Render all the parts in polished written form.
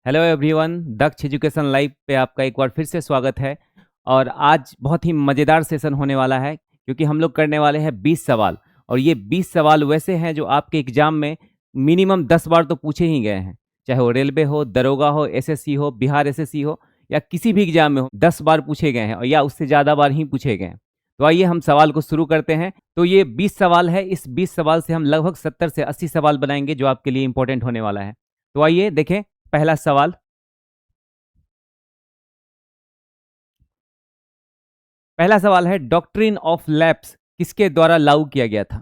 Hello everyone, दक्ष education live पे आपका एक बार फिर से स्वागत है। और आज बहुत ही मज़ेदार सेशन होने वाला है क्योंकि हम लोग करने वाले हैं 20 सवाल। और ये 20 सवाल वैसे हैं जो आपके एग्जाम में मिनिमम 10 बार तो पूछे ही गए हैं। चाहे वो रेलवे हो, दरोगा हो, एसएससी हो, बिहार एसएससी हो या किसी भी एग्जाम में हो, 10 बार पूछे गए हैं और या उससे ज़्यादा बार ही पूछे गए हैं। तो आइए हम सवाल को शुरू करते हैं। तो ये 20 सवाल है। इस 20 सवाल से हम लगभग 70 से 80 सवाल बनाएंगे जो आपके लिए इंपॉर्टेंट होने वाला है। तो आइए देखें पहला सवाल। पहला सवाल है, डॉक्ट्रिन ऑफ लैप्स किसके द्वारा लागू किया गया था?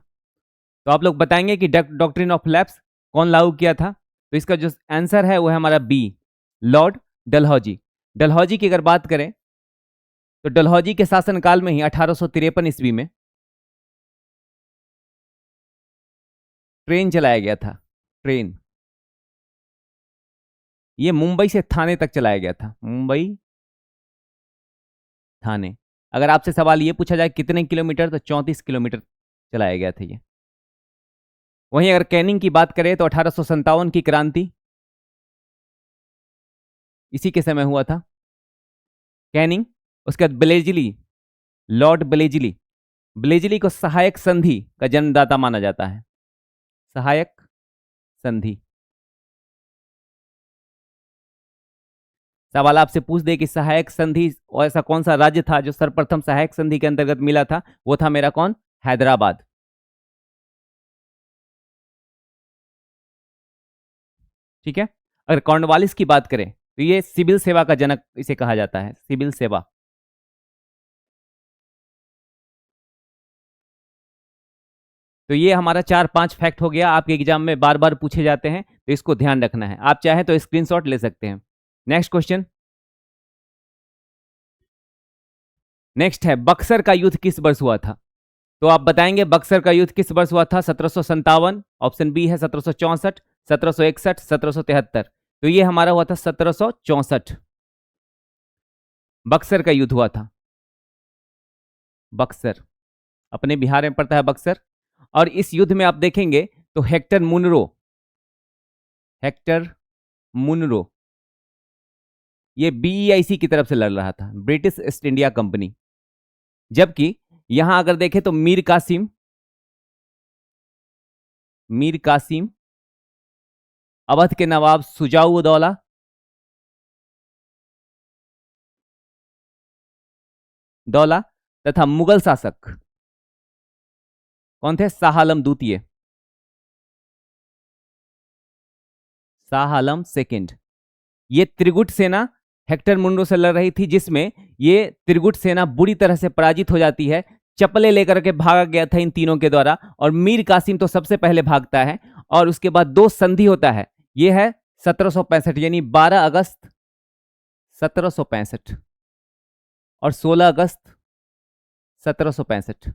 तो आप लोग बताएंगे कि डॉक्ट्रिन ऑफ लैप्स कौन लागू किया था। तो इसका जो आंसर है वो है हमारा बी, लॉर्ड डलहौजी। डलहौजी की अगर बात करें तो डलहौजी के शासनकाल में ही 1853 ईस्वी में ट्रेन चलाया गया था। ट्रेन ये मुंबई से थाने तक चलाया गया था। मुंबई थाने। अगर आपसे सवाल ये पूछा जाए कितने किलोमीटर, तो 34 किलोमीटर चलाया गया था ये। वहीं अगर कैनिंग की बात करें तो 1857 की क्रांति इसी के समय हुआ था, कैनिंग। उसके बाद ब्लेजली, लॉर्ड ब्लेजली। ब्लेजली को सहायक संधि का जन्मदाता माना जाता है। सहायक संधि। सवाल आपसे पूछ दे कि सहायक संधि और ऐसा कौन सा राज्य था जो सर्वप्रथम सहायक संधि के अंतर्गत मिला था, वो था मेरा कौन? हैदराबाद। ठीक है। अगर कॉर्नवालिस की बात करें तो ये सिविल सेवा का जनक इसे कहा जाता है। सिविल सेवा। तो ये हमारा 4-5 फैक्ट हो गया, आपके एग्जाम में बार बार पूछे जाते हैं तो इसको ध्यान रखना है। आप चाहें तो स्क्रीनशॉट ले सकते हैं। Next question. नेक्स्ट है, बक्सर का युद्ध किस वर्ष हुआ था? तो आप बताएंगे बक्सर का युद्ध किस वर्ष हुआ था। 1757, ऑप्शन बी है 1764, 1761, 1773। तो ये हमारा हुआ था 1764। बक्सर का युद्ध हुआ था। बक्सर अपने बिहार में पड़ता है बक्सर। और इस युद्ध में आप देखेंगे तो हेक्टर मुनरो, हेक्टर मुनरो ये बीईआईसी की तरफ से लड़ रहा था, ब्रिटिश ईस्ट इंडिया कंपनी। जबकि यहां अगर देखें तो मीर कासिम, मीर कासिम, अवध के नवाब सुजाउद्दौला, दौला तथा मुगल शासक कौन थे? शाह आलम द्वितीय, शाह आलम सेकंड। ये त्रिगुट सेना हेक्टर मुंडो से लड़ रही थी, जिसमें ये त्रिगुट सेना बुरी तरह से पराजित हो जाती है। चप्पलें लेकर के भागा गया था इन तीनों के द्वारा, और मीर कासिम तो सबसे पहले भागता है। और उसके बाद दो संधि होता है, ये है 1765 यानी 12 अगस्त 1765 और 16 अगस्त 1765।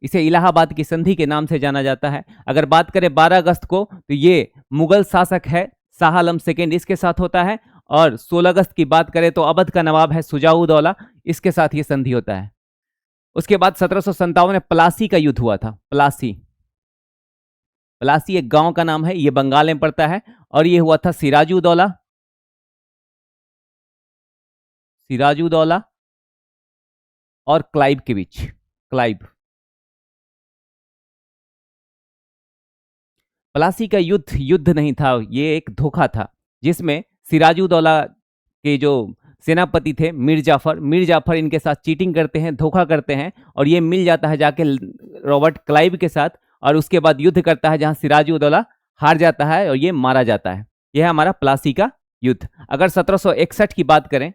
इसे इलाहाबाद की संधि के नाम से जाना जाता है। अगर बात करें 12 अगस्त को तो ये मुगल शासक है शाह आलम सेकेंड, इसके साथ होता है। और 16 अगस्त की बात करें तो अवध का नवाब है सुजाउद्दौला, इसके साथ ये संधि होता है। उसके बाद 1757 में प्लासी का युद्ध हुआ था। प्लासी, प्लासी एक गांव का नाम है, ये बंगाल में पड़ता है। और ये हुआ था सिराजुद्दौला, सिराजुद्दौला और क्लाइव के बीच। क्लाइव। प्लासी का युद्ध युद्ध नहीं था, ये एक धोखा था, जिसमें सिराजुद्दौला के जो सेनापति थे मीर जाफर, मीर जाफर इनके साथ चीटिंग करते हैं, धोखा करते हैं, और ये मिल जाता है जाके रॉबर्ट क्लाइव के साथ। और उसके बाद युद्ध करता है जहां सिराजुद्दौला हार जाता है और ये मारा जाता है। यह है हमारा प्लासी का युद्ध। अगर 1761 की बात करें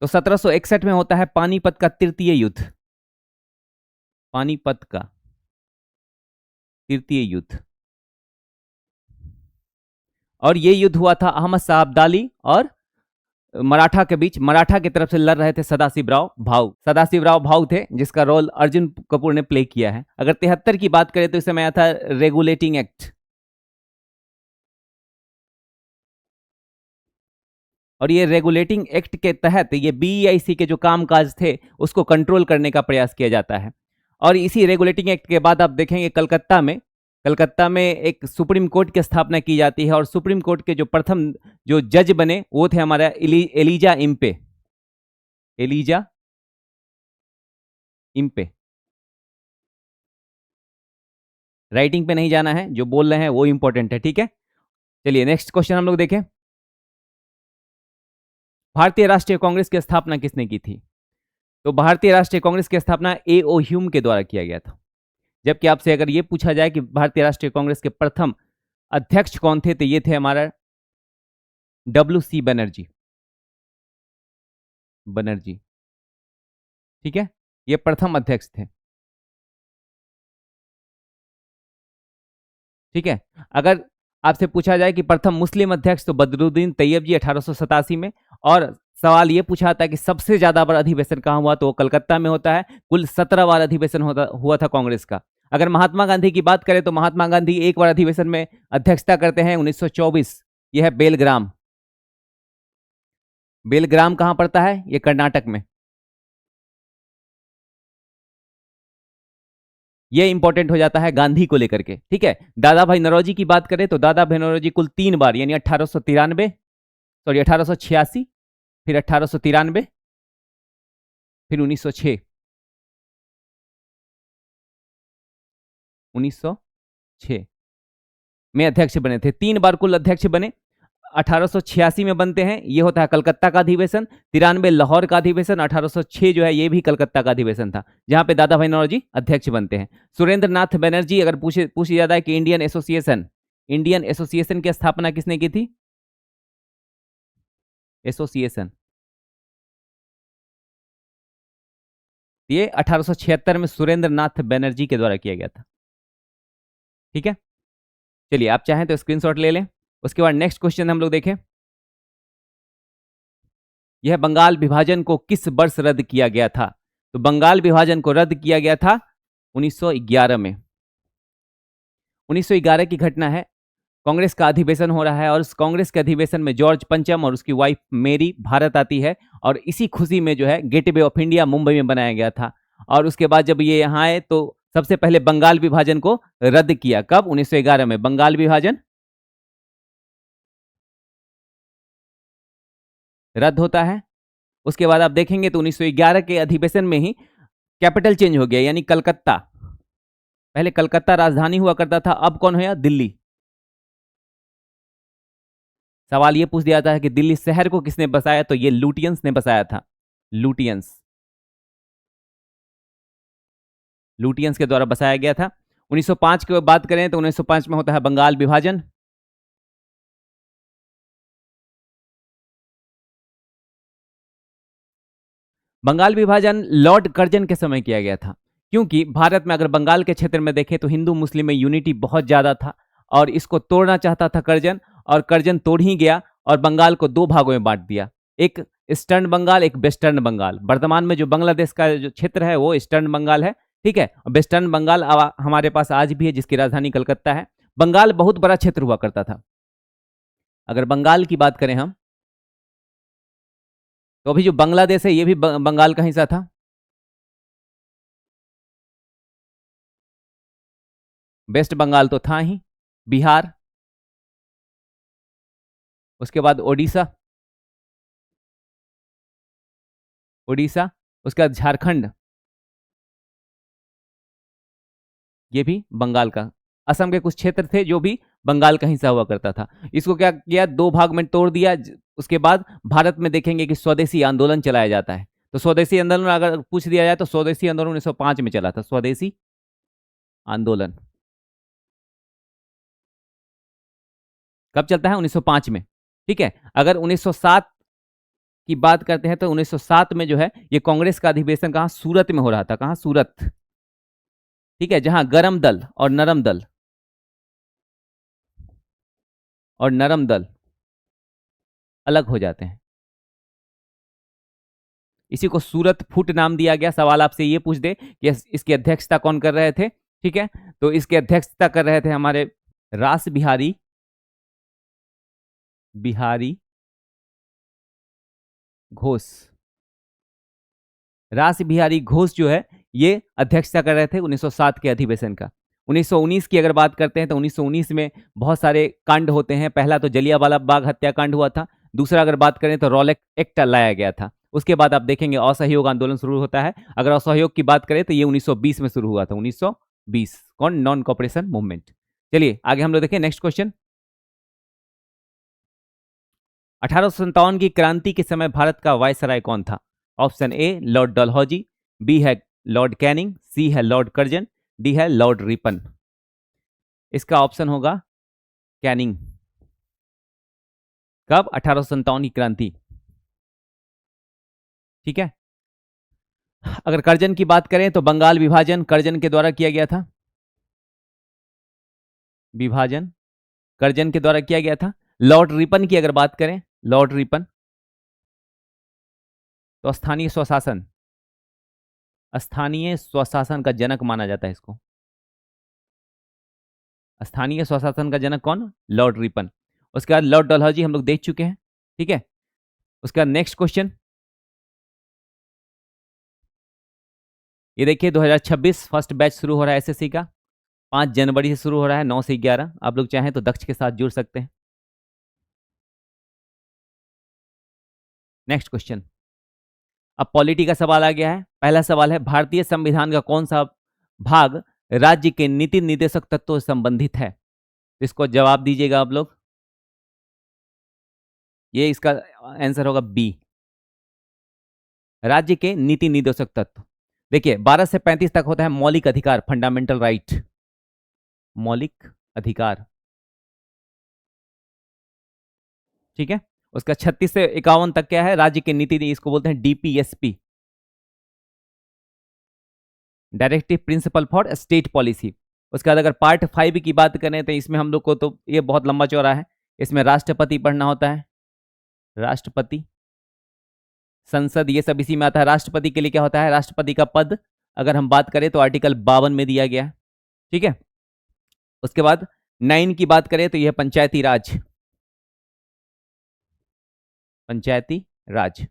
तो 1761 में होता है पानीपत का तृतीय युद्ध। पानीपत का तृतीय युद्ध। और ये युद्ध हुआ था अहमद शाह अब्दाली और मराठा के बीच। मराठा की तरफ से लड़ रहे थे सदाशिवराव भाऊ। सदाशिवराव भाऊ थे जिसका रोल अर्जुन कपूर ने प्ले किया है। अगर 73 की बात करें तो इस समय आया था रेगुलेटिंग एक्ट। और ये रेगुलेटिंग एक्ट के तहत ये बीईआईसी के जो कामकाज थे उसको कंट्रोल करने का प्रयास किया जाता है। और इसी रेगुलेटिंग एक्ट के बाद आप देखेंगे कलकत्ता में, कलकत्ता में एक सुप्रीम कोर्ट की स्थापना की जाती है और सुप्रीम कोर्ट के जो प्रथम जो जज बने वो थे हमारा Elijah Impey. Elijah Impey. Writing पे नहीं जाना है, जो बोल रहे हैं वो इंपॉर्टेंट है, ठीक है। चलिए नेक्स्ट क्वेश्चन हम लोग देखें। भारतीय राष्ट्रीय कांग्रेस की स्थापना किसने की थी? तो भारतीय राष्ट्रीय कांग्रेस की स्थापना ए.ओ. ह्यूम के द्वारा किया गया था। जबकि आपसे अगर ये पूछा जाए कि भारतीय राष्ट्रीय कांग्रेस के प्रथम अध्यक्ष कौन थे, तो ये थे हमारा डब्ल्यू.सी. बनर्जी। बनर्जी, ठीक है, ये प्रथम अध्यक्ष थे, ठीक है। अगर आपसे पूछा जाए कि प्रथम मुस्लिम अध्यक्ष, तो बदरुद्दीन तैयब जी 1887 में। और सवाल ये पूछा था कि सबसे ज्यादा बार अधिवेशन कहाँ हुआ, तो वो कलकत्ता में होता है। कुल 17 बार अधिवेशन हुआ था कांग्रेस का। अगर महात्मा गांधी की बात करें तो महात्मा गांधी एक बार अधिवेशन में अध्यक्षता करते हैं 1924। यह है बेलग्राम। बेलग्राम कहां पड़ता है? ये कर्नाटक में। ये इंपॉर्टेंट हो जाता है गांधी को लेकर के, ठीक है। दादा भाई नौरोजी की बात करें तो दादा भाई नौरोजी कुल 3 बार, यानी 1893, सॉरी 1886, फिर 1893, फिर 1906। 1906 में अध्यक्ष बने थे। 3 बार कुल अध्यक्ष बने। 1886 में बनते हैं, ये होता है कलकत्ता का अधिवेशन। 93 लाहौर का अधिवेशन। 1806 जो है ये भी कलकत्ता का अधिवेशन था, जहां पे दादा भाई नौरोजी अध्यक्ष बनते हैं। सुरेंद्र नाथ बनर्जी, अगर पूछी जाता है कि इंडियन एसोसिएशन की स्थापना किसने की थी? एसोसिएशन, ये 1876 में सुरेंद्र नाथ बनर्जी के द्वारा किया गया था, ठीक है। चलिए आप चाहें तो स्क्रीनशॉट ले लें। उसके बाद नेक्स्ट क्वेश्चन हम लोग देखें। यह बंगाल विभाजन को किस वर्ष रद्द किया गया था? तो बंगाल विभाजन को रद्द किया गया था 1911 में। 1911 की घटना है। कांग्रेस का अधिवेशन हो रहा है और उस कांग्रेस के अधिवेशन में जॉर्ज पंचम और उसकी वाइफ मेरी भारत आती है। और इसी खुशी में जो है गेटवे ऑफ इंडिया मुंबई में बनाया गया था। और उसके बाद जब ये यहाँ आए तो सबसे पहले बंगाल विभाजन को रद्द किया। कब? 1911 में बंगाल विभाजन रद्द होता है। उसके बाद आप देखेंगे तो 1911 के अधिवेशन में ही कैपिटल चेंज हो गया, यानी कलकत्ता। पहले कलकत्ता राजधानी हुआ करता था, अब कौन है? दिल्ली। सवाल ये पूछ दिया जाता है कि दिल्ली शहर को किसने बसाया, तो ये लुटियंस ने बसाया था। लुटियंस, लुटियंस के द्वारा बसाया गया था। 1905 की बात करें तो 1905 में होता है बंगाल विभाजन। बंगाल विभाजन लॉर्ड कर्जन के समय किया गया था, क्योंकि भारत में अगर बंगाल के क्षेत्र में देखें तो हिंदू मुस्लिम में यूनिटी बहुत ज्यादा था और इसको तोड़ना चाहता था कर्जन। और कर्जन तोड़ ही गया और बंगाल को 2 भागों में बांट दिया, एक ईस्टर्न बंगाल, एक वेस्टर्न बंगाल। वर्तमान में जो बांग्लादेश का जो क्षेत्र है वो ईस्टर्न बंगाल है, ठीक है। वेस्टर्न बंगाल हमारे पास आज भी है, जिसकी राजधानी कलकत्ता है। बंगाल बहुत बड़ा क्षेत्र हुआ करता था। अगर बंगाल की बात करें हम, तो अभी जो बांग्लादेश है ये भी बंगाल का हिस्सा था। वेस्ट बंगाल तो था ही, बिहार, उसके बाद ओडिशा, उड़ीसा, उसके बाद झारखंड, ये भी बंगाल का। असम के कुछ क्षेत्र थे जो भी बंगाल का हिस्सा हुआ करता था। इसको क्या किया? 2 भाग में तोड़ दिया। उसके बाद भारत में देखेंगे कि स्वदेशी आंदोलन चलाया जाता है। तो स्वदेशी आंदोलन अगर पूछ दिया जाए तो स्वदेशी आंदोलन 1905 में चला था। स्वदेशी आंदोलन कब चलता है? 1905 में, ठीक है। अगर 1907 की बात करते हैं तो 1907 में जो है ये कांग्रेस का अधिवेशन कहां? सूरत में हो रहा था। कहां? सूरत, ठीक है, जहां गरम दल और नरम दल अलग हो जाते हैं। इसी को सूरत फुट नाम दिया गया। सवाल आपसे ये पूछ दे कि इसकी अध्यक्षता कौन कर रहे थे, ठीक है, तो इसकी अध्यक्षता कर रहे थे हमारे रास बिहारी बिहारी घोष। रास बिहारी घोष जो है ये अध्यक्षता कर रहे थे 1907 के अधिवेशन का। 1919 की अगर बात करते हैं तो 1919 में बहुत सारे कांड होते हैं। पहला तो जलियांवाला बाग हत्याकांड हुआ था। दूसरा अगर बात करें तो रॉलेट एक्ट लाया गया था। उसके बाद आप देखेंगे असहयोग आंदोलन शुरू होता है। अगर असहयोग की बात करें तो ये 1920 में शुरू हुआ था। 1920 कौन? Non cooperation movement. चलिए आगे हम लोग देखें नेक्स्ट क्वेश्चन। 1857 की क्रांति के समय भारत का वायसराय कौन था? Option A Lord Dalhousie, B है लॉर्ड कैनिंग, सी है लॉर्ड कर्जन, डी है लॉर्ड रिपन। इसका ऑप्शन होगा कैनिंग। कब? 1857 की क्रांति। ठीक है। अगर कर्जन की बात करें तो बंगाल विभाजन कर्जन के द्वारा किया गया था। विभाजन कर्जन के द्वारा किया गया था। लॉर्ड रिपन की अगर बात करें, लॉर्ड रिपन तो स्थानीय स्वशासन, स्थानीय स्वशासन का जनक माना जाता है इसको। स्थानीय स्वशासन का जनक कौन? Lord Ripon. उसके बाद लॉर्ड डलहौजी हम लोग देख चुके हैं। ठीक है। उसके बाद नेक्स्ट क्वेश्चन, ये देखिए 2026 फर्स्ट बैच शुरू हो रहा है एसएससी का। 5 जनवरी से शुरू हो रहा है, 9 से 11। आप लोग चाहें तो दक्ष के साथ जुड़ सकते हैं। नेक्स्ट क्वेश्चन, अब पॉलिटी का सवाल आ गया है। पहला सवाल है, भारतीय संविधान का कौन सा भाग राज्य के नीति निर्देशक तत्वों से संबंधित है? इसको जवाब दीजिएगा आप लोग। ये इसका आंसर होगा बी, राज्य के नीति निर्देशक तत्व। देखिए 12 से 35 तक होता है मौलिक अधिकार, फंडामेंटल राइट, मौलिक अधिकार। ठीक है। उसका 36 से 51 तक क्या है? राज्य के नीति, इसको बोलते हैं DPSP, directive principle for state policy. उसके बाद अगर पार्ट 5 की बात करें तो इसमें हम लोग को तो ये बहुत लंबा चौड़ा है। इसमें राष्ट्रपति पढ़ना होता है, राष्ट्रपति, संसद, ये सब इसी में आता है। राष्ट्रपति के लिए क्या होता है? राष्ट्रपति का पद अगर हम बात करें तो आर्टिकल 52 में दिया गया है। ठीक है। उसके बाद 9 की बात करें तो यह पंचायती राज, पंचायती राज।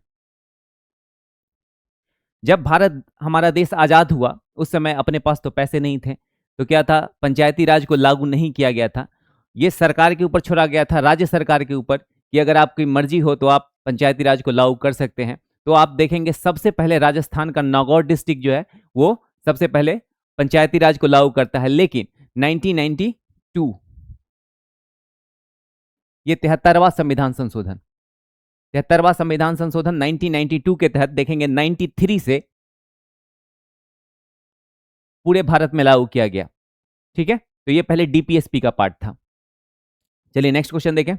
जब भारत हमारा देश आजाद हुआ उस समय अपने पास तो पैसे नहीं थे, तो क्या था? पंचायती राज को लागू नहीं किया गया था। ये सरकार के ऊपर छोड़ा गया था, राज्य सरकार के ऊपर, कि अगर आपकी मर्जी हो तो आप पंचायती राज को लागू कर सकते हैं। तो आप देखेंगे सबसे पहले राजस्थान का नागौर डिस्ट्रिक्ट जो है वो सबसे पहले पंचायती राज को लागू करता है। लेकिन 1992, ये 73वां संविधान संशोधन, 73वां संविधान संशोधन 1992 के तहत देखेंगे 93 से पूरे भारत में लागू किया गया। ठीक है। तो ये पहले डीपीएसपी का पार्ट था। चलिए नेक्स्ट क्वेश्चन देखें।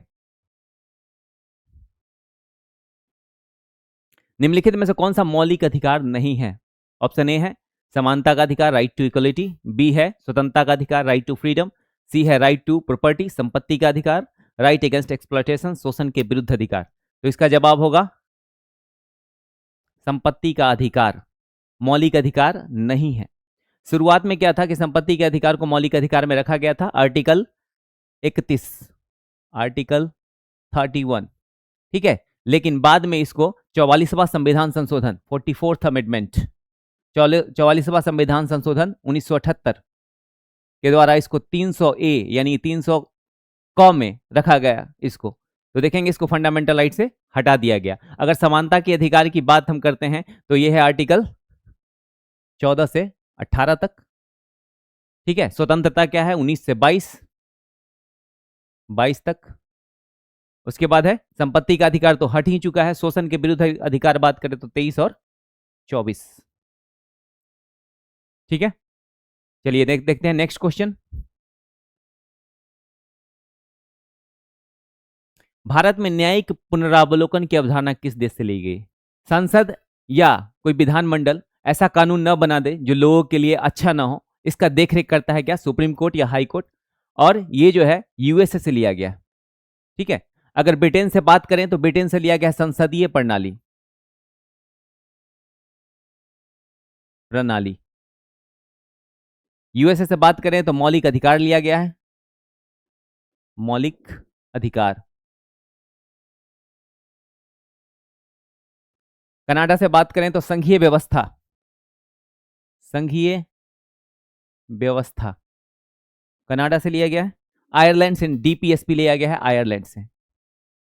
निम्नलिखित में से कौन सा मौलिक अधिकार नहीं है? ऑप्शन ए है समानता का अधिकार, राइट टू इक्वलिटी, बी है स्वतंत्रता का अधिकार, राइट टू फ्रीडम, सी है राइट टू प्रॉपर्टी, संपत्ति का अधिकार, राइट अगेंस्ट एक्सप्लॉयटेशन, शोषण के विरुद्ध अधिकार। तो इसका जवाब होगा संपत्ति का अधिकार मौलिक अधिकार नहीं है। शुरुआत में क्या था कि संपत्ति के अधिकार को मौलिक अधिकार में रखा गया था, आर्टिकल 31, आर्टिकल 31। ठीक है। लेकिन बाद में इसको 44वां संविधान संशोधन, 44th अमेंडमेंट, 44वां संविधान संशोधन 1978 के द्वारा इसको 300 ए यानी 300 क में रखा गया इसको। तो देखेंगे इसको फंडामेंटल राइट से हटा दिया गया। अगर समानता के अधिकार की बात हम करते हैं तो यह है आर्टिकल 14 से 18 तक। ठीक है। स्वतंत्रता क्या है? 19 से 22 तक। उसके बाद है संपत्ति का अधिकार तो हट ही चुका है। शोषण के विरुद्ध अधिकार बात करें तो 23 और 24। ठीक है। चलिए देखते हैं नेक्स्ट क्वेश्चन। भारत में न्यायिक पुनरावलोकन की अवधारणा किस देश से ली गई? संसद या कोई विधानमंडल ऐसा कानून न बना दे जो लोगों के लिए अच्छा ना हो, इसका देखरेख करता है क्या? सुप्रीम कोर्ट या हाई कोर्ट। और ये जो है यूएसए से लिया गया। ठीक है। अगर ब्रिटेन से बात करें तो ब्रिटेन से लिया गया संसदीय प्रणाली, प्रणाली। यूएसए से बात करें तो मौलिक अधिकार लिया गया है, मौलिक अधिकार। कनाडा से बात करें तो संघीय व्यवस्था, संघीय व्यवस्था। कनाडा से लिया गया है। आयरलैंड से डीपीएसपी लिया गया है, आयरलैंड से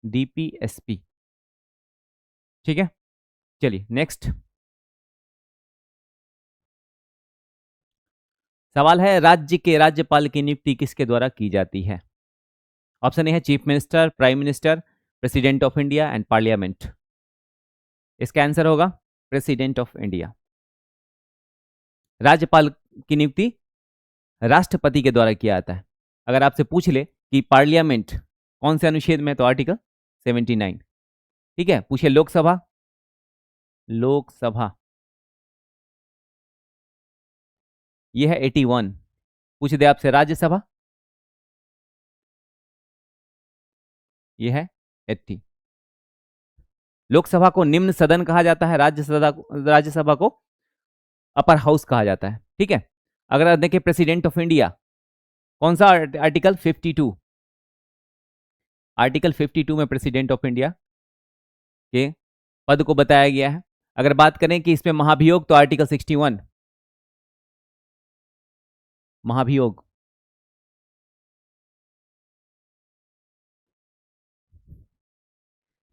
डीपीएसपी। ठीक है, चलिए नेक्स्ट सवाल है, राज्य के राज्यपाल की नियुक्ति किसके द्वारा की जाती है? ऑप्शन ए है chief minister, prime minister, president of India and parliament. इसका आंसर होगा प्रेसिडेंट ऑफ इंडिया। राज्यपाल की नियुक्ति राष्ट्रपति के द्वारा किया जाता है। अगर आपसे पूछ ले कि पार्लियामेंट कौन से अनुच्छेद में, तो आर्टिकल 79। ठीक है, पूछे लोकसभा, लोकसभा ये है 81। पूछ दे आपसे राज्यसभा, ये है 80। लोकसभा को निम्न सदन कहा जाता है, राज्यसभा को अपर हाउस कहा जाता है। ठीक है, अगर आप देखें प्रेसिडेंट ऑफ इंडिया, कौन सा आर्टिकल 52, आर्टिकल 52 में प्रेसिडेंट ऑफ इंडिया के पद को बताया गया है। अगर बात करें कि इसमें महाभियोग, तो आर्टिकल 61 महाभियोग।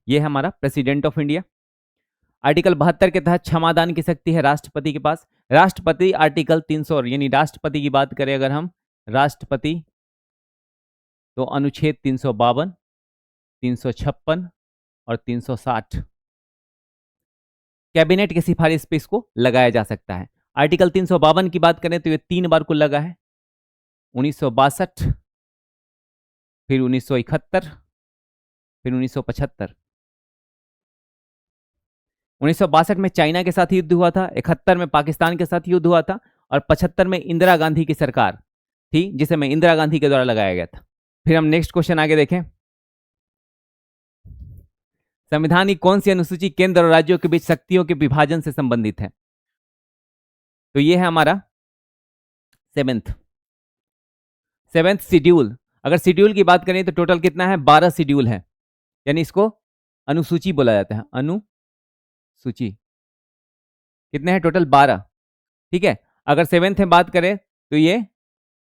यह है हमारा प्रेसिडेंट ऑफ इंडिया। आर्टिकल 72 के तहत क्षमादान की शक्ति है राष्ट्रपति के पास। राष्ट्रपति आर्टिकल 300, यानी राष्ट्रपति की बात करें अगर हम, राष्ट्रपति तो अनुच्छेद 352, 356 और 360 कैबिनेट की सिफारिश पे इसको लगाया जा सकता है। आर्टिकल 352 की बात करें तो ये 3 बार को लगा है, 1962, फिर 1971, फिर 1975। 1962 में चाइना के साथ युद्ध हुआ था, 71 में पाकिस्तान के साथ युद्ध हुआ था, और 75 में इंदिरा गांधी की सरकार थी, जिसे मैं इंदिरा गांधी के द्वारा लगाया गया था। फिर हम नेक्स्ट क्वेश्चन आगे देखें। संविधान की कौन सी अनुसूची केंद्र और राज्यों के बीच शक्तियों के विभाजन से संबंधित है? तो ये है हमारा सेवेंथ शेड्यूल। अगर शेड्यूल की बात करें तो टोटल कितना है, 12 शेड्यूल है, यानी इसको अनुसूची बोला जाता है, अनुसूची। कितने हैं टोटल, 12। ठीक है, अगर 7th में बात करें तो ये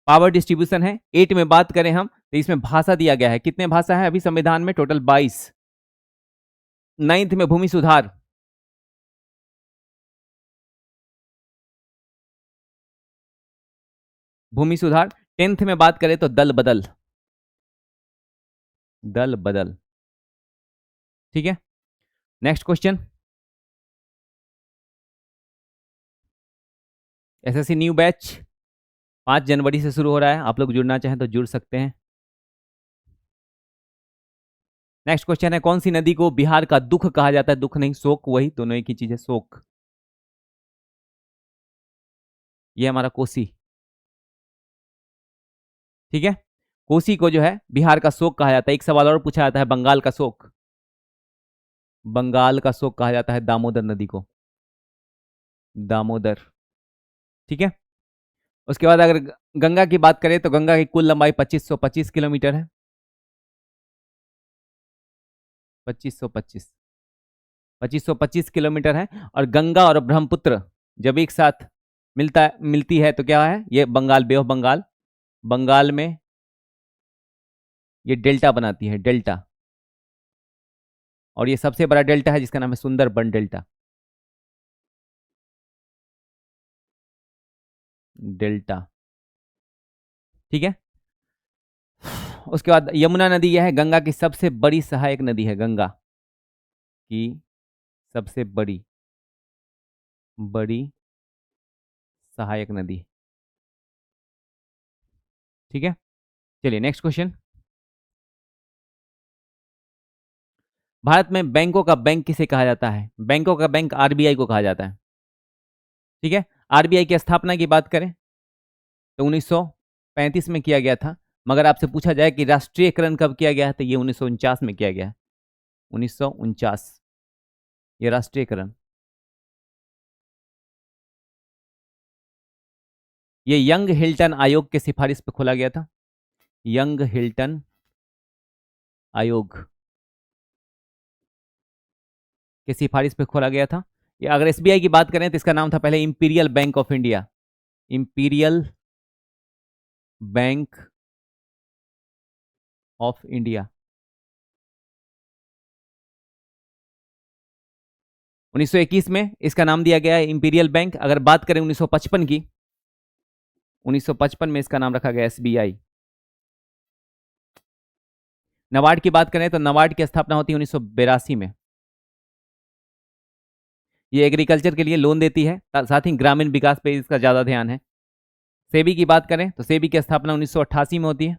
पावर डिस्ट्रीब्यूशन है। 8 में बात करें हम तो इसमें भाषा दिया गया है, कितने भाषा है अभी संविधान में, टोटल 22। 9th में भूमि सुधार, भूमि सुधार। 10th में बात करें तो दल बदल, दल बदल। ठीक है, next question. SSC new batch 5 जनवरी से शुरू हो रहा है, आप लोग जुड़ना चाहें तो जुड़ सकते हैं। नेक्स्ट क्वेश्चन है, कौन सी नदी को बिहार का दुख कहा जाता है? दुख नहीं, शोक, वही दोनों एक ही चीज है, शोक। ये हमारा कोसी। ठीक है, कोसी को जो है बिहार का शोक कहा जाता है। एक सवाल और पूछा जाता है, बंगाल का शोक, बंगाल का शोक कहा जाता है दामोदर नदी को, दामोदर। ठीक है, उसके बाद अगर गंगा की बात करें तो गंगा की कुल लंबाई 2525 किलोमीटर है, 2525 किलोमीटर है। और गंगा और ब्रह्मपुत्र जब एक साथ मिलती है तो क्या है, ये बंगाल, बे ऑफ बंगाल, बंगाल में ये डेल्टा बनाती है, डेल्टा। और ये सबसे बड़ा डेल्टा है जिसका नाम है सुंदरबन डेल्टा, डेल्टा। ठीक है, उसके बाद यमुना नदी यह है गंगा की सबसे बड़ी सहायक नदी है, गंगा की सबसे बड़ी बड़ी सहायक नदी। ठीक है, चलिए नेक्स्ट क्वेश्चन। भारत में बैंकों का बैंक किसे कहा जाता है? बैंकों का बैंक आरबीआई को कहा जाता है। ठीक है, आरबीआई की स्थापना की बात करें तो 1935 में किया गया था, मगर आपसे पूछा जाए कि राष्ट्रीयकरण कब किया गया है तो ये 1949 में किया गया है, 1949 ये राष्ट्रीयकरण। ये यंग हिल्टन आयोग के सिफारिश पर खोला गया था, यंग हिल्टन आयोग के सिफारिश पे खोला गया था। ये अगर एसबीआई की बात करें तो इसका नाम था पहले imperial bank of India, imperial bank of India. 1921 में इसका नाम दिया गया है इंपीरियल बैंक। अगर बात करें 1955 की, 1955 में इसका नाम रखा गया एसबीआई। नबार्ड की बात करें तो नबार्ड की स्थापना होती है 1982 में। ये एग्रीकल्चर के लिए लोन देती है, साथ ही ग्रामीण विकास पे इसका ज्यादा ध्यान है। सेबी की बात करें तो सेबी की स्थापना 1988 में होती है।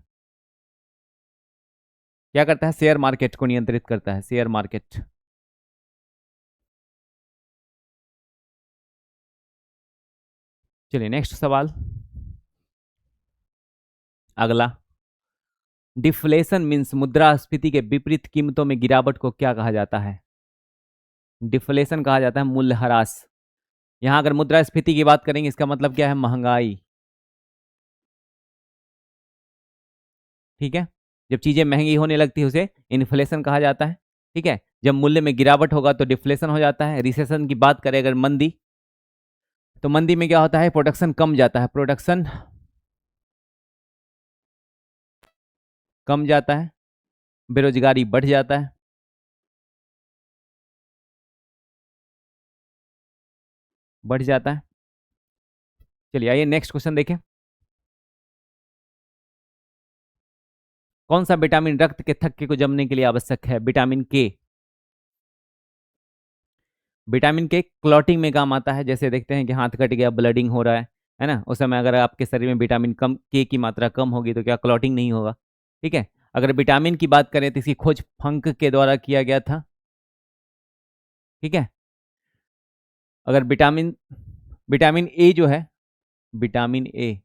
क्या करता है? शेयर मार्केट को नियंत्रित करता है, शेयर मार्केट। चलिए नेक्स्ट सवाल, अगला। डिफ्लेशन मीन्स मुद्रास्फीति के विपरीत कीमतों में गिरावट को क्या कहा जाता है? डिफ्लेशन कहा जाता है मूल्यह्रास। यहां अगर मुद्रास्फीति की बात करेंगे इसका मतलब क्या है? महंगाई। ठीक है, जब चीजें महंगी होने लगती है उसे इन्फ्लेशन कहा जाता है। ठीक है, जब मूल्य में गिरावट होगा तो डिफ्लेशन हो जाता है। रिसेशन की बात करें अगर मंदी, तो मंदी में क्या होता है? प्रोडक्शन कम जाता है, प्रोडक्शन कम जाता है, बेरोजगारी बढ़ जाता है, बढ़ जाता है। चलिए आइए नेक्स्ट क्वेश्चन देखें। कौन सा विटामिन रक्त के थक्के को जमने के लिए आवश्यक है? विटामिन के। विटामिन के क्लॉटिंग में काम आता है। जैसे देखते हैं कि हाथ कट गया, ब्लडिंग हो रहा है ना, उस समय अगर आपके शरीर में विटामिन कम के की मात्रा कम होगी तो क्या क्लॉटिंग नहीं होगा? ठीक है, अगर विटामिन की बात करें तो इसकी खोज फंक के द्वारा किया गया था। ठीक है, अगर विटामिन विटामिन ए जो है, विटामिन ए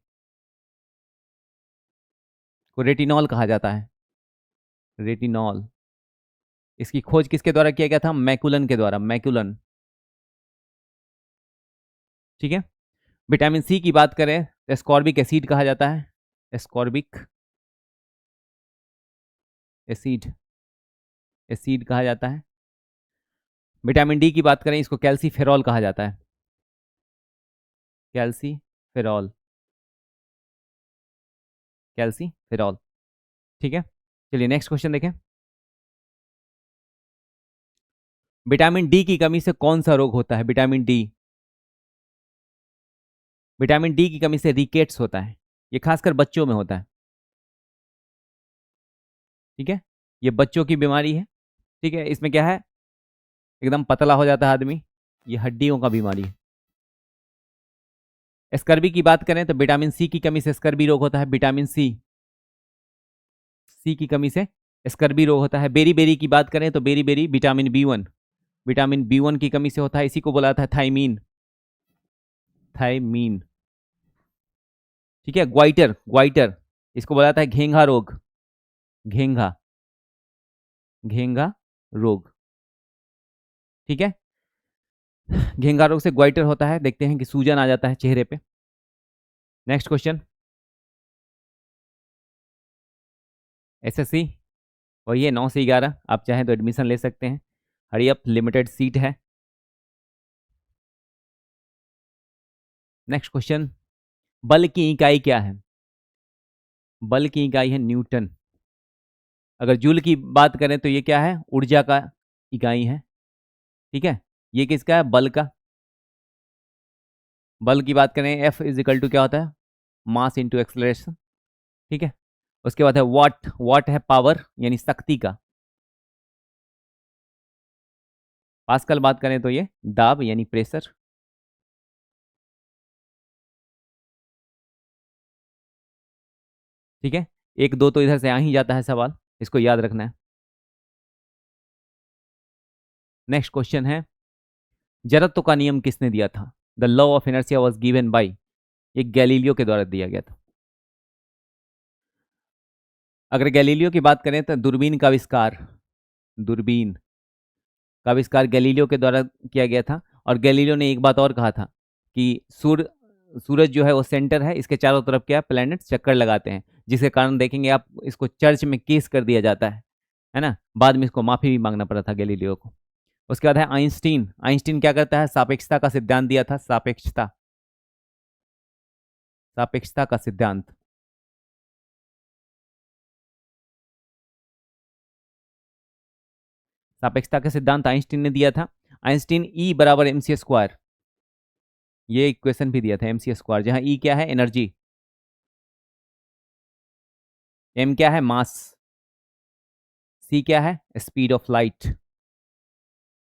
को रेटिनॉल कहा जाता है, रेटिनॉल। इसकी खोज किसके द्वारा किया गया था? मैकुलन के द्वारा, मैकुलन। ठीक है, विटामिन सी की बात करें तो एस्कॉर्बिक एसिड कहा जाता है, एस्कॉर्बिक एसिड, एसिड कहा जाता है। विटामिन डी की बात करें इसको कैल्सीफेरॉल कहा जाता है, कैल्सीफेरॉल, कैल्सीफेरॉल। ठीक है, चलिए नेक्स्ट क्वेश्चन देखें। विटामिन डी की कमी से कौन सा रोग होता है? विटामिन डी, विटामिन डी की कमी से रिकेट्स होता है। ये खासकर बच्चों में होता है। ठीक है, ये बच्चों की बीमारी है। ठीक है, इसमें क्या है? एकदम पतला हो जाता है आदमी, ये हड्डियों का बीमारी है। स्कर्बी की बात करें तो विटामिन सी की कमी से स्कर्बी रोग होता है, विटामिन सी, सी की कमी से स्कर्बी रोग होता है। बेरी बेरी की बात करें तो beriberi vitamin B one, vitamin B one की कमी से होता है। इसी को बोला था थाइमीन, थाइमीन। ठीक है, ग्वाइटर, ग्वाइटर, इसको बोला था घेंघा रोग, घेंघा, घेंघा रोग। ठीक है, घेंघा रोग से ग्वाइटर होता है, देखते हैं कि सूजन आ जाता है चेहरे पे। नेक्स्ट क्वेश्चन, एसएससी वही है 9 से 11, आप चाहें तो एडमिशन ले सकते हैं। हरी अप, लिमिटेड सीट है। नेक्स्ट क्वेश्चन, बल की इकाई क्या है? बल की इकाई है न्यूटन। अगर जूल की बात करें तो ये क्या है? ऊर्जा का इकाई है। ठीक है, ये किसका है? बल का। बल की बात करें एफ इज इक्वल टू क्या होता है? Mass into acceleration. ठीक है, उसके बाद है वाट, वाट है पावर यानी शक्ति का। पास्कल बात करें तो ये दाब यानी प्रेशर। ठीक है, एक दो तो इधर से आ ही जाता है सवाल, इसको याद रखना है। नेक्स्ट क्वेश्चन है, जड़त्व का नियम किसने दिया था? The law of inertia was given by, ये गैलीलियो के द्वारा दिया गया था। अगर गैलीलियो की बात करें तो दूरबीन का आविष्कार, दूरबीन का आविष्कार गैलीलियो के द्वारा किया गया था। और गैलीलियो ने एक बात और कहा था कि सूरज जो है वो सेंटर है, इसके चारों तरफ क्या प्लैनेट चक्कर लगाते हैं, जिसके कारण देखेंगे आप इसको चर्च में केस कर दिया जाता है ना। बाद में इसको माफी भी मांगना पड़ा था गैलीलियो को। उसके बाद है आइंस्टीन। आइंस्टीन क्या करता है? सापेक्षता का सिद्धांत दिया था, सापेक्षता, सापेक्षता का सिद्धांत। सापेक्षता का सिद्धांत आइंस्टीन ने दिया था। आइंस्टीन E बराबर mc², ये इक्वेशन भी दिया था, mc², जहां E क्या है, एनर्जी, m क्या है, मास, c क्या है, speed of light,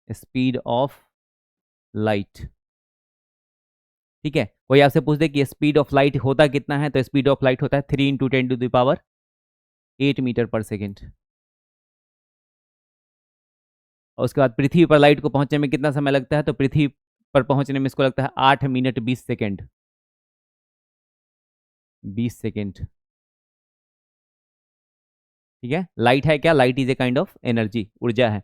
speed of light. ठीक है, कोई आपसे पूछ दे कि स्पीड ऑफ लाइट होता कितना है, तो स्पीड ऑफ लाइट होता है 3 × 10⁸ मीटर पर सेकेंड। और उसके बाद पृथ्वी पर लाइट को पहुंचने में कितना समय लगता है, तो पृथ्वी पर पहुंचने में इसको लगता है 8 मिनट 20 सेकेंड, 20 सेकेंड। ठीक है, लाइट है क्या, light is a kind of energy, ऊर्जा है।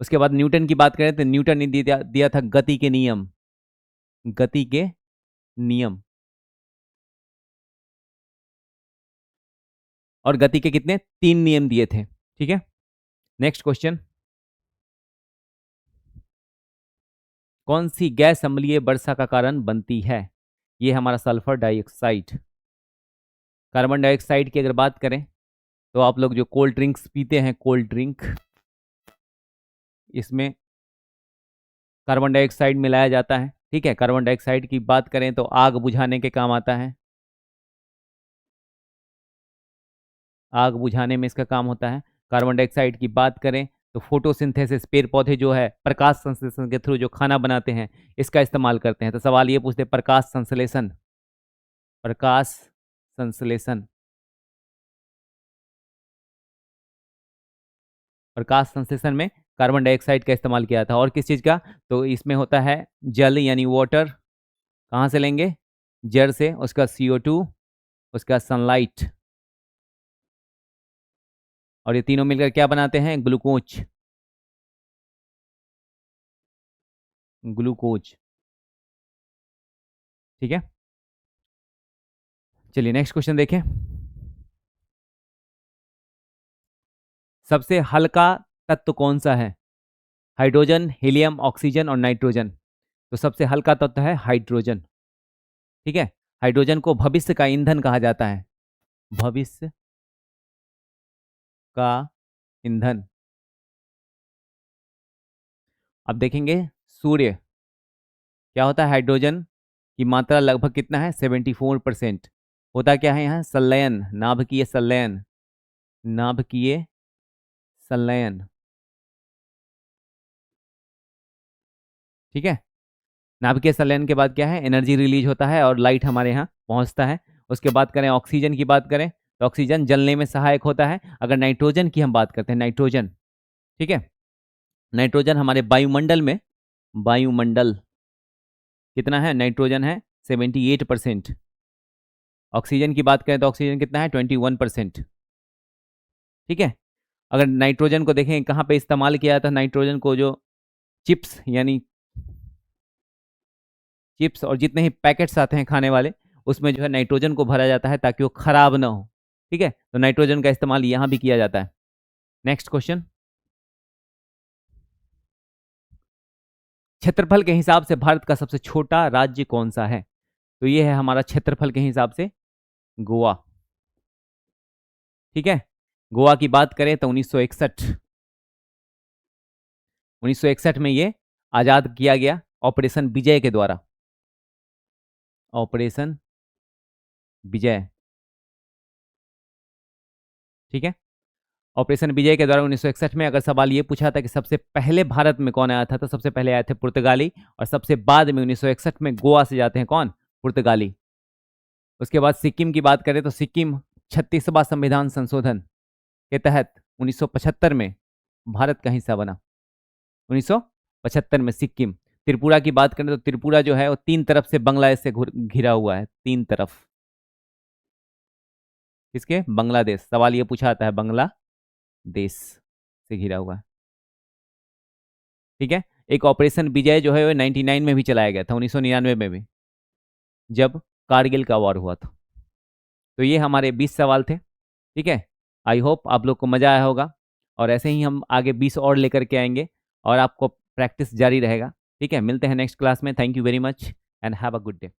उसके बाद न्यूटन की बात करें तो न्यूटन ने दिया था गति के नियम, गति के नियम। और गति के कितने, 3 नियम दिए थे। ठीक है, नेक्स्ट क्वेश्चन, कौन सी गैस अम्लीय वर्षा का कारण बनती है? ये हमारा सल्फर डाइऑक्साइड। कार्बन डाइऑक्साइड की अगर बात करें तो आप लोग जो कोल्ड ड्रिंक्स पीते हैं, कोल्ड ड्रिंक, इसमें कार्बन डाइऑक्साइड मिलाया जाता है। ठीक है, कार्बन डाइऑक्साइड की बात करें तो आग बुझाने के काम आता है, आग बुझाने में इसका काम होता है। कार्बन डाइऑक्साइड की बात करें तो फोटोसिंथेसिस, पेड़ पौधे जो है प्रकाश संश्लेषण के थ्रू जो खाना बनाते हैं, इसका इस्तेमाल करते हैं। तो सवाल ये पूछते, प्रकाश संश्लेषण, प्रकाश संश्लेषण, प्रकाश संश्लेषण में कार्बन डाइऑक्साइड का इस्तेमाल किया था। और किस चीज़ का, तो इसमें होता है जल यानी वाटर, कहाँ से लेंगे, जल से, उसका CO2, उसका सनलाइट, और ये तीनों मिलकर क्या बनाते हैं, ग्लूकोज, ग्लूकोज। ठीक है, चलिए नेक्स्ट क्वेश्चन देखें। सबसे हल्का तत्व कौन सा है? हाइड्रोजन, हीलियम, ऑक्सीजन और नाइट्रोजन। तो सबसे हल्का तत्व है हाइड्रोजन। ठीक है, हाइड्रोजन को भविष्य का ईंधन कहा जाता है, भविष्य का ईंधन। अब देखेंगे सूर्य, क्या होता है, हाइड्रोजन की मात्रा लगभग कितना है, 74%। होता क्या है यहाँ, संलयन, नाभिकीय संलयन, नाभिकीय संलयन। ठीक है, नाभिकीय संलयन के बाद क्या है, एनर्जी रिलीज होता है और लाइट हमारे यहाँ पहुंचता है। उसके बाद करें ऑक्सीजन की बात करें तो ऑक्सीजन जलने में सहायक होता है। अगर नाइट्रोजन की हम बात करते हैं, नाइट्रोजन, ठीक है, नाइट्रोजन हमारे वायुमंडल में, वायुमंडल कितना है, नाइट्रोजन है 78%। ऑक्सीजन की बात करें तो ऑक्सीजन कितना है, 21%। ठीक है, अगर नाइट्रोजन को देखें कहाँ पे इस्तेमाल किया था, नाइट्रोजन को जो चिप्स यानी चिप्स और जितने ही पैकेट्स आते हैं खाने वाले, उसमें जो है नाइट्रोजन को भरा जाता है ताकि वो खराब ना हो। ठीक है, तो नाइट्रोजन का इस्तेमाल यहाँ भी किया जाता है। नेक्स्ट क्वेश्चन, क्षेत्रफल के हिसाब से भारत का सबसे छोटा राज्य कौन सा है? तो ये है हमारा क्षेत्रफल के हिसाब से गोवा। ठीक है, गोवा की बात करें तो 1961 में ये आजाद किया गया ऑपरेशन विजय के द्वारा, ऑपरेशन विजय। ठीक है, ऑपरेशन विजय के द्वारा 1961 में। अगर सवाल ये पूछा था कि सबसे पहले भारत में कौन आया था, तो सबसे पहले आए थे पुर्तगाली, और सबसे बाद में 1961 में गोवा से जाते हैं कौन, पुर्तगाली। उसके बाद सिक्किम की बात करें तो सिक्किम 36वां संविधान संशोधन के तहत 1975 में भारत का हिस्सा बना, 1975 में सिक्किम। त्रिपुरा की बात करें तो त्रिपुरा जो है वो 3 तरफ से बांग्लादेश से घिरा हुआ है, 3 तरफ। किसके, बांग्लादेश। सवाल ये पूछा आता है, बांग्लादेश से घिरा हुआ है। ठीक है, एक ऑपरेशन विजय जो है वो 99 में भी चलाया गया था, 1999 में भी, जब कारगिल का वॉर हुआ था। तो ये हमारे 20 सवाल थे। ठीक है, आई होप आप लोग को मज़ा आया होगा, और ऐसे ही हम आगे 20 और लेकर के आएंगे और आपको प्रैक्टिस जारी रहेगा। ठीक है, मिलते हैं नेक्स्ट क्लास में। Thank you very much and have a good day.